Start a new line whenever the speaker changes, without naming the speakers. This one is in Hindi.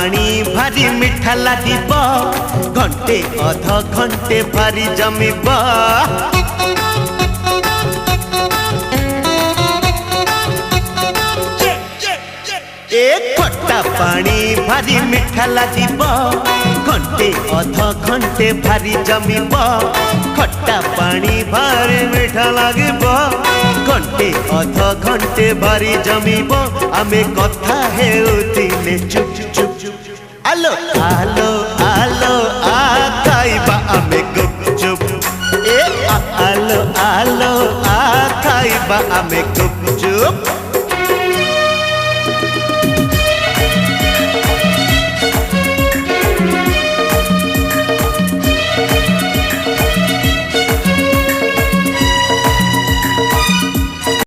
पानी भारी मिठा लागिब घंटे अध घंटे भारी जमिब ए खट्टा पानी भारी मिठा लागिब घंटे अध घंटे भारी जमिब खट्टा पानी भारी मिठा लागिब घंटे अध घंटे भारी जमिब आमे कथा हेउथिले चुप चुप चुप आलो आलो आलो आ खाइबा आमे गुपचुप ए आलो आलो आ खाइबा आमे गुपचुप।